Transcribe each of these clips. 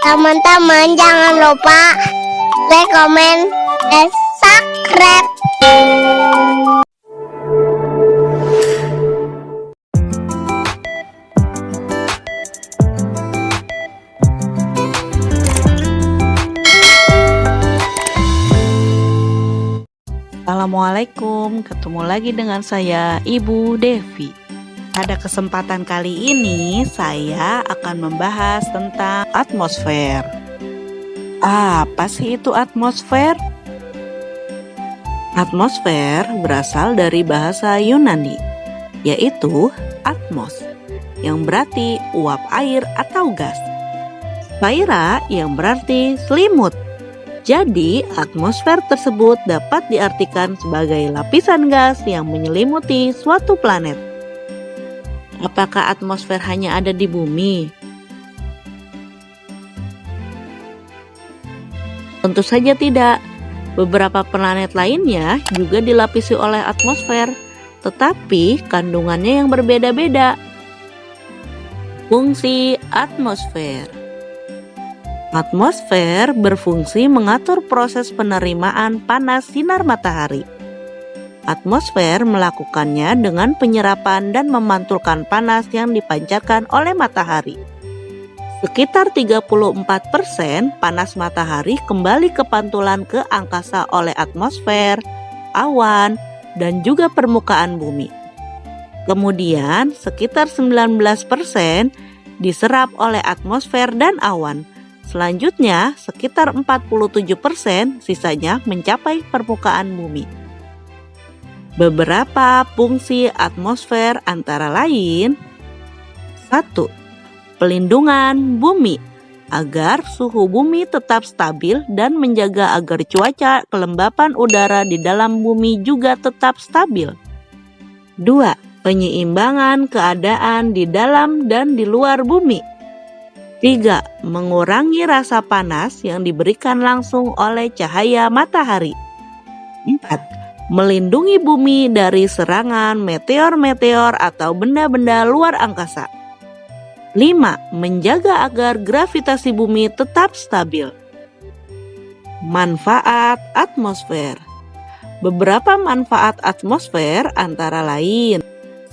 Teman-teman jangan lupa like, comment, dan subscribe. Assalamualaikum, ketemu lagi dengan saya Ibu Devi. Pada kesempatan kali ini saya akan membahas tentang atmosfer. Apa sih itu atmosfer? Atmosfer berasal dari bahasa Yunani, yaitu atmos, yang berarti uap air atau gas. Sphaira yang berarti selimut. Jadi, atmosfer tersebut dapat diartikan sebagai lapisan gas yang menyelimuti suatu planet. Apakah atmosfer hanya ada di bumi? Tentu saja tidak. Beberapa planet lainnya juga dilapisi oleh atmosfer, tetapi kandungannya yang berbeda-beda. Fungsi atmosfer. Atmosfer berfungsi mengatur proses penerimaan panas sinar matahari. Atmosfer melakukannya dengan penyerapan dan memantulkan panas yang dipancarkan oleh matahari. Sekitar 34% panas matahari kembali ke pantulan ke angkasa oleh atmosfer, awan, dan juga permukaan bumi. Kemudian sekitar 19% diserap oleh atmosfer dan awan. Selanjutnya, sekitar 47% sisanya mencapai permukaan bumi. Beberapa fungsi atmosfer antara lain: 1. Pelindungan bumi, agar suhu bumi tetap stabil dan menjaga agar cuaca kelembapan udara di dalam bumi juga tetap stabil. 2. Penyeimbangan keadaan di dalam dan di luar bumi. 3. Mengurangi rasa panas yang diberikan langsung oleh cahaya matahari. 4. Melindungi bumi dari serangan meteor-meteor atau benda-benda luar angkasa. 5. Menjaga agar gravitasi bumi tetap stabil. Manfaat atmosfer. Beberapa manfaat atmosfer antara lain: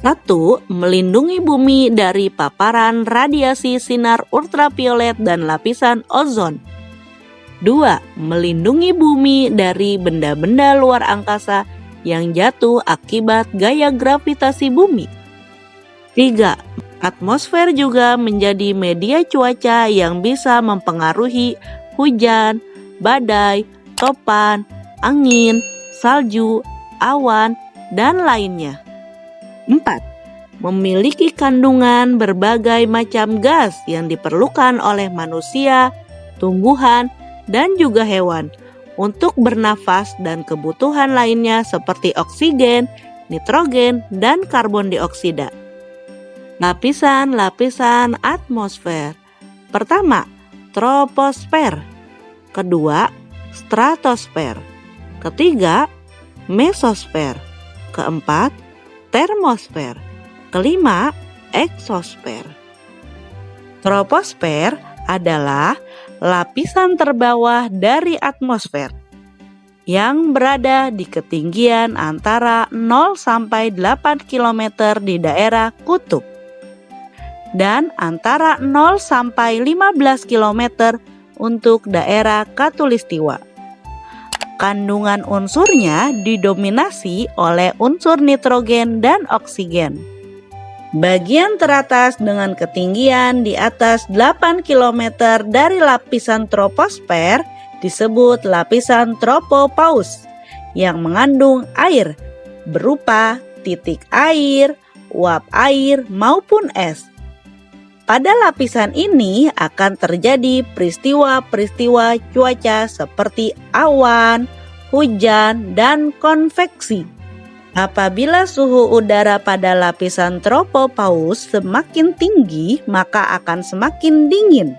1. Melindungi bumi dari paparan radiasi sinar ultraviolet dan lapisan ozon. 2. Melindungi bumi dari benda-benda luar angkasa yang jatuh akibat gaya gravitasi bumi. 3. Atmosfer juga menjadi media cuaca yang bisa mempengaruhi hujan, badai, topan, angin, salju, awan, dan lainnya. 4. Memiliki kandungan berbagai macam gas yang diperlukan oleh manusia, tumbuhan, dan juga hewan untuk bernafas dan kebutuhan lainnya seperti oksigen, nitrogen, dan karbon dioksida. Lapisan-lapisan atmosfer. Pertama, troposfer. Kedua, stratosfer. Ketiga, mesosfer. Keempat, termosfer. Kelima, eksosfer. Troposfer adalah lapisan terbawah dari atmosfer yang berada di ketinggian antara 0 sampai 8 km di daerah kutub dan antara 0 sampai 15 km untuk daerah khatulistiwa. Kandungan unsurnya didominasi oleh unsur nitrogen dan oksigen. Bagian teratas dengan ketinggian di atas 8 km dari lapisan troposfer disebut lapisan tropopaus yang mengandung air berupa titik air, uap air maupun es. Pada lapisan ini akan terjadi peristiwa-peristiwa cuaca seperti awan, hujan, dan konveksi. Apabila suhu udara pada lapisan tropopaus semakin tinggi, maka akan semakin dingin.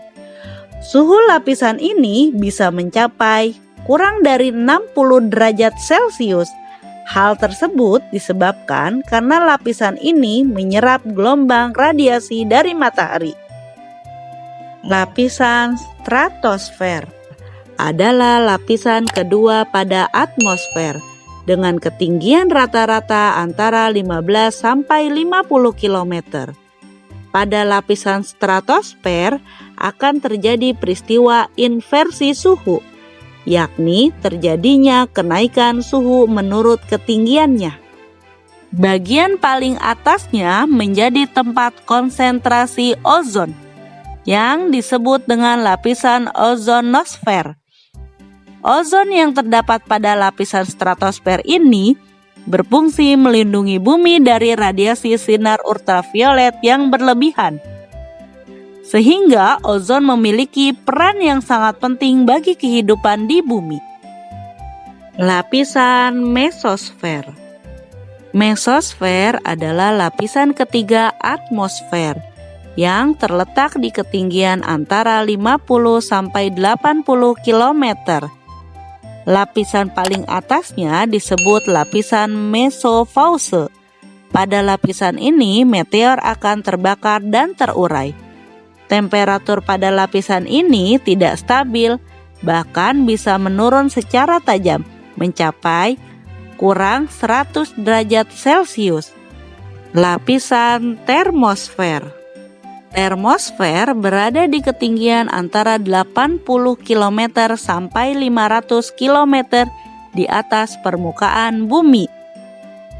Suhu lapisan ini bisa mencapai kurang dari 60 derajat Celcius. Hal tersebut disebabkan karena lapisan ini menyerap gelombang radiasi dari matahari. Lapisan stratosfer adalah lapisan kedua pada atmosfer dengan ketinggian rata-rata antara 15 sampai 50 km. Pada lapisan stratosfer akan terjadi peristiwa inversi suhu, yakni terjadinya kenaikan suhu menurut ketinggiannya. Bagian paling atasnya menjadi tempat konsentrasi ozon yang disebut dengan lapisan ozonosfer. Ozon yang terdapat pada lapisan stratosfer ini berfungsi melindungi bumi dari radiasi sinar ultraviolet yang berlebihan. Sehingga ozon memiliki peran yang sangat penting bagi kehidupan di bumi. Lapisan mesosfer. Mesosfer adalah lapisan ketiga atmosfer yang terletak di ketinggian antara 50 sampai 80 km. Lapisan paling atasnya disebut lapisan mesofause. Pada lapisan ini meteor akan terbakar dan terurai. Temperatur pada lapisan ini tidak stabil, bahkan bisa menurun secara tajam, mencapai kurang 100 derajat Celcius. Lapisan termosfer. Termosfer berada di ketinggian antara 80 km sampai 500 km di atas permukaan bumi.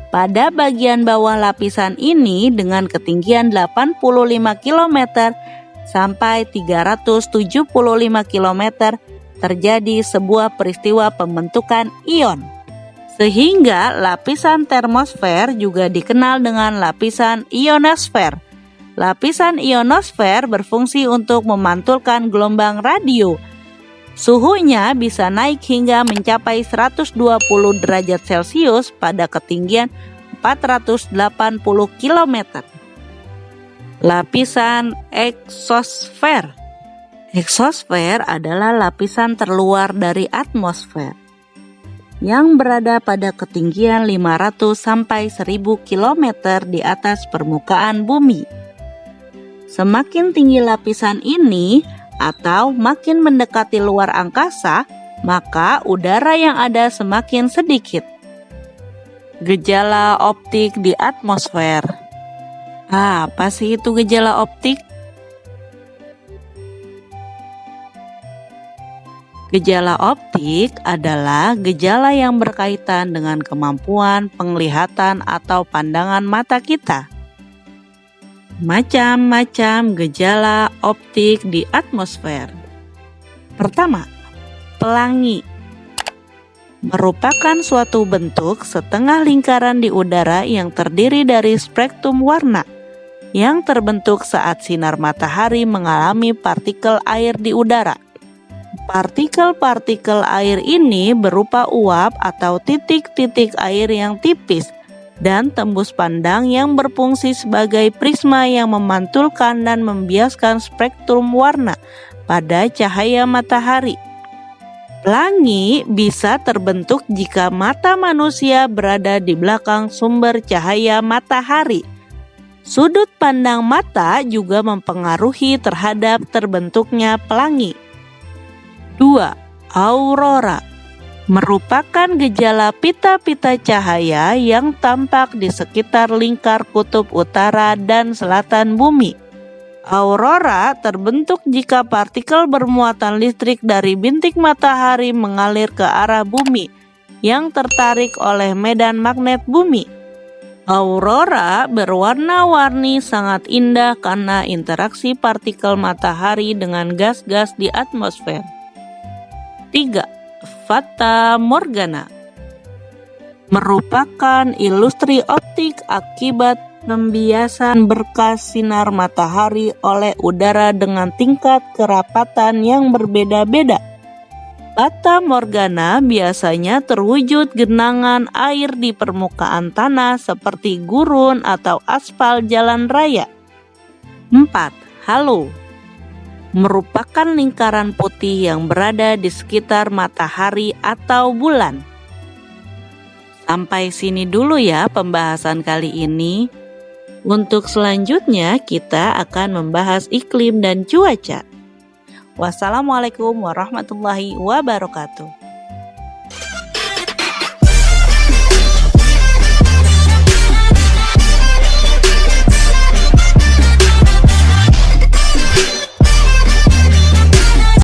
Pada bagian bawah lapisan ini dengan ketinggian 85 km sampai 375 km terjadi sebuah peristiwa pembentukan ion. Sehingga lapisan termosfer juga dikenal dengan lapisan ionosfer. Lapisan ionosfer berfungsi untuk memantulkan gelombang radio. Suhunya bisa naik hingga mencapai 120 derajat Celcius pada ketinggian 480 km. Lapisan eksosfer. Eksosfer adalah lapisan terluar dari atmosfer yang berada pada ketinggian 500 sampai 1000 km di atas permukaan bumi. Semakin tinggi lapisan ini atau makin mendekati luar angkasa, maka udara yang ada semakin sedikit. Gejala optik di atmosfer. Apa sih itu gejala optik? Gejala optik adalah gejala yang berkaitan dengan kemampuan penglihatan atau pandangan mata kita. Macam-macam gejala optik di atmosfer. Pertama, pelangi. Merupakan suatu bentuk setengah lingkaran di udara yang terdiri dari spektrum warna yang terbentuk saat sinar matahari mengalami partikel air di udara. Partikel-partikel air ini berupa uap atau titik-titik air yang tipis dan tembus pandang yang berfungsi sebagai prisma yang memantulkan dan membiaskan spektrum warna pada cahaya matahari. Pelangi bisa terbentuk jika mata manusia berada di belakang sumber cahaya matahari. Sudut pandang mata juga mempengaruhi terhadap terbentuknya pelangi. 2. Aurora. Merupakan gejala pita-pita cahaya yang tampak di sekitar lingkar kutub utara dan selatan bumi. Aurora terbentuk jika partikel bermuatan listrik dari bintik matahari mengalir ke arah bumi yang tertarik oleh medan magnet bumi. Aurora berwarna-warni sangat indah karena interaksi partikel matahari dengan gas-gas di atmosfer. 3. Fata Morgana. Merupakan ilustrasi optik akibat pembiasan berkas sinar matahari oleh udara dengan tingkat kerapatan yang berbeda-beda. Fata Morgana biasanya terwujud genangan air di permukaan tanah seperti gurun atau aspal jalan raya. 4. Halo. Merupakan lingkaran putih yang berada di sekitar matahari atau bulan. Sampai sini dulu ya pembahasan kali ini. Untuk selanjutnya kita akan membahas iklim dan cuaca. Wassalamualaikum warahmatullahi wabarakatuh.